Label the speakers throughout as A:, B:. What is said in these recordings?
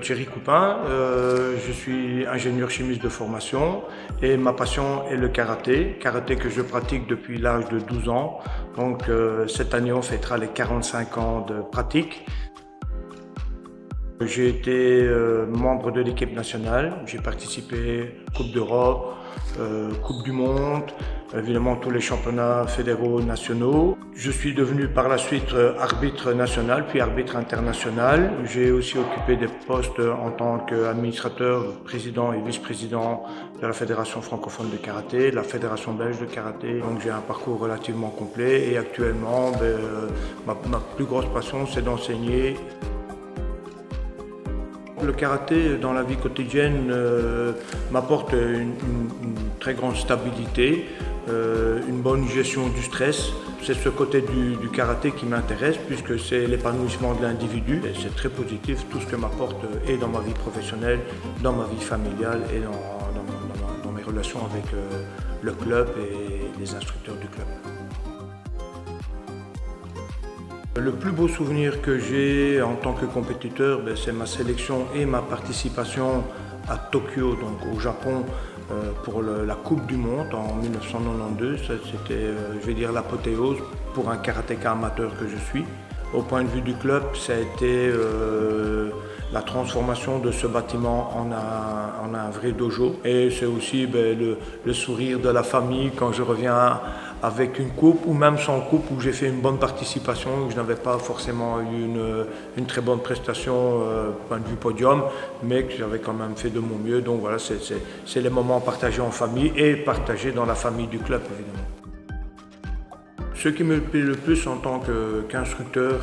A: Thierry Coupin, je suis ingénieur chimiste de formation et ma passion est le karaté que je pratique depuis l'âge de 12 ans. Donc cette année on fêtera les 45 ans de pratique. J'ai été membre de l'équipe nationale, j'ai participé Coupe d'Europe, Coupe du Monde, évidemment tous les championnats fédéraux nationaux. Je suis devenu par la suite arbitre national puis arbitre international. J'ai aussi occupé des postes en tant qu'administrateur, président et vice-président de la Fédération francophone de karaté, de la Fédération belge de karaté. Donc j'ai un parcours relativement complet et actuellement ma plus grosse passion c'est d'enseigner. Le karaté dans la vie quotidienne m'apporte une très grande stabilité, une bonne gestion du stress. C'est ce côté du karaté qui m'intéresse puisque c'est l'épanouissement de l'individu. C'est très positif tout ce que m'apporte et dans ma vie professionnelle, dans ma vie familiale et dans mes relations avec le club et les instructeurs du club. Le plus beau souvenir que j'ai en tant que compétiteur, c'est ma sélection et ma participation à Tokyo, donc au Japon, pour la Coupe du Monde en 1992. C'était, je vais dire, l'apothéose pour un karatéka amateur que je suis. Au point de vue du club, ça a été la transformation de ce bâtiment en un vrai dojo. Et c'est aussi le sourire de la famille quand je reviens avec une coupe ou même sans coupe où j'ai fait une bonne participation, où je n'avais pas forcément eu une très bonne prestation point de vue podium, mais que j'avais quand même fait de mon mieux. Donc voilà, c'est les moments partagés en famille et partagés dans la famille du club évidemment. Ce qui me plaît le plus en tant qu'instructeur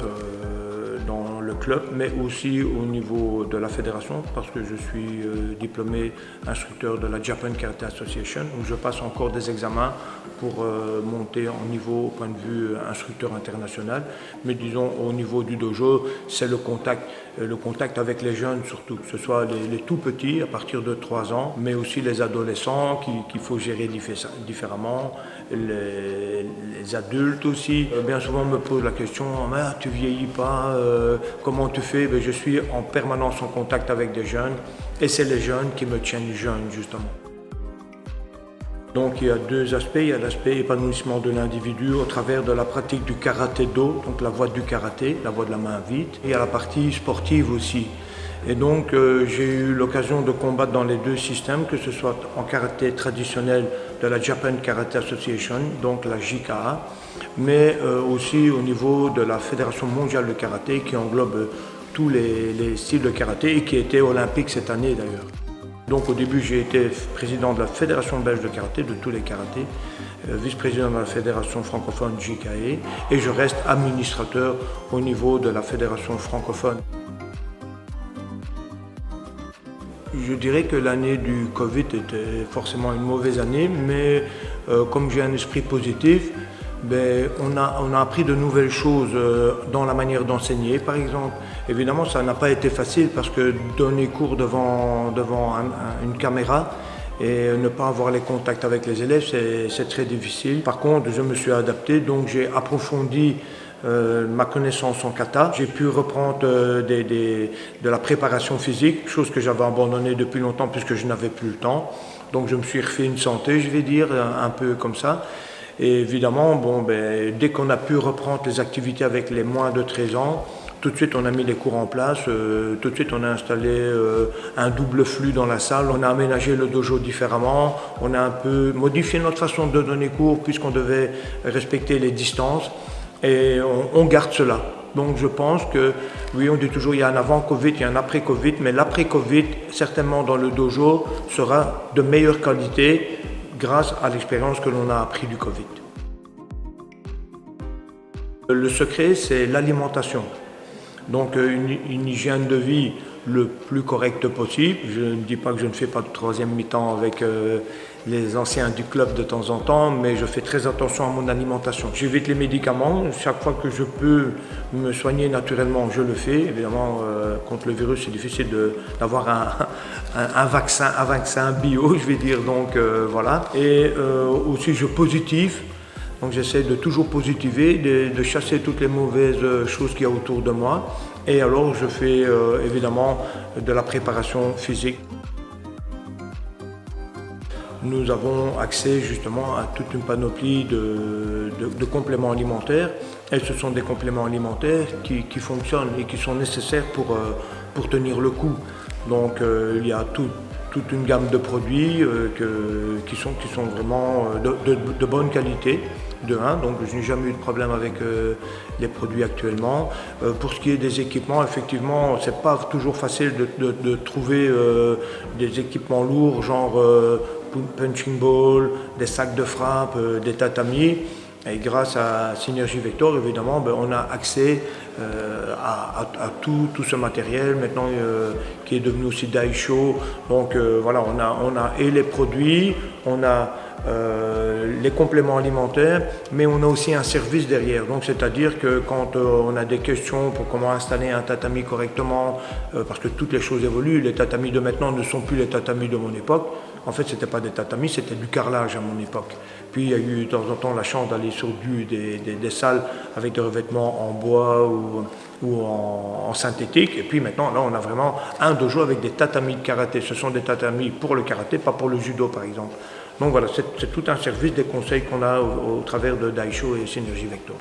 A: dans le club, mais aussi au niveau de la fédération, parce que je suis diplômé instructeur de la Japan Karate Association, où je passe encore des examens pour monter en niveau au point de vue instructeur international. Mais disons au niveau du dojo, c'est le contact avec les jeunes surtout, que ce soit les tout petits à partir de 3 ans, mais aussi les adolescents qu'il faut gérer différemment, les adultes aussi. Bien souvent on me pose la question, « tu vieillis pas, comment tu fais ?» Je suis en permanence en contact avec des jeunes et c'est les jeunes qui me tiennent jeune justement. Donc il y a deux aspects, il y a l'aspect épanouissement de l'individu au travers de la pratique du karaté-do, donc la voie du karaté, la voie de la main vite. Et il y a la partie sportive aussi. Et donc j'ai eu l'occasion de combattre dans les deux systèmes, que ce soit en karaté traditionnel de la Japan Karate Association, donc la JKA, mais aussi au niveau de la Fédération mondiale de karaté qui englobe tous les styles de karaté et qui était olympique cette année d'ailleurs. Donc au début j'ai été président de la Fédération belge de karaté, de tous les karatés, vice-président de la Fédération francophone JKA et je reste administrateur au niveau de la Fédération francophone. Je dirais que l'année du Covid était forcément une mauvaise année, mais comme j'ai un esprit positif, on a appris de nouvelles choses dans la manière d'enseigner, par exemple. Évidemment, ça n'a pas été facile parce que donner cours devant une caméra et ne pas avoir les contacts avec les élèves, c'est très difficile. Par contre, je me suis adapté, donc j'ai approfondi ma connaissance en kata. J'ai pu reprendre de la préparation physique, chose que j'avais abandonnée depuis longtemps puisque je n'avais plus le temps. Donc je me suis refait une santé, je vais dire, un peu comme ça. Et évidemment, dès qu'on a pu reprendre les activités avec les moins de 13 ans, tout de suite on a mis les cours en place, tout de suite on a installé un double flux dans la salle, on a aménagé le dojo différemment, on a un peu modifié notre façon de donner cours puisqu'on devait respecter les distances et on garde cela. Donc je pense que, oui, on dit toujours il y a un avant-Covid, il y a un après-Covid, mais l'après-Covid, certainement dans le dojo, sera de meilleure qualité grâce à l'expérience que l'on a appris du Covid. Le secret, c'est l'alimentation. Donc une hygiène de vie le plus correcte possible. Je ne dis pas que je ne fais pas de troisième mi-temps avec les anciens du club de temps en temps, mais je fais très attention à mon alimentation. J'évite les médicaments. Chaque fois que je peux me soigner naturellement, je le fais. Évidemment, contre le virus, c'est difficile d'avoir un vaccin bio, je vais dire. Donc voilà. Et aussi, je positive. Donc j'essaie de toujours positiver, de chasser toutes les mauvaises choses qu'il y a autour de moi. Et alors je fais évidemment de la préparation physique. Nous avons accès justement à toute une panoplie de compléments alimentaires, et ce sont des compléments alimentaires qui fonctionnent et qui sont nécessaires pour tenir le coup. Donc il y a toute une gamme de produits qui sont vraiment de bonne qualité. Donc je n'ai jamais eu de problème avec les produits actuellement. Pour ce qui est des équipements, effectivement, c'est pas toujours facile de trouver des équipements lourds, genre punching ball, des sacs de frappe, des tatamis. Et grâce à Synergie Vector, évidemment, on a accès à tout ce matériel maintenant qui est devenu aussi Daisho. Donc voilà, on a et les produits, on a les compléments alimentaires, mais on a aussi un service derrière. Donc c'est-à-dire que quand on a des questions pour comment installer un tatami correctement, parce que toutes les choses évoluent, les tatamis de maintenant ne sont plus les tatamis de mon époque. En fait, c'était pas des tatamis, c'était du carrelage à mon époque. Puis il y a eu de temps en temps la chance d'aller sur des salles avec des revêtements en bois ou en synthétique. Et puis maintenant, là, on a vraiment un dojo avec des tatamis de karaté. Ce sont des tatamis pour le karaté, pas pour le judo, par exemple. Donc voilà, c'est tout un service des conseils qu'on a au travers de Daisho et Synergie Vector.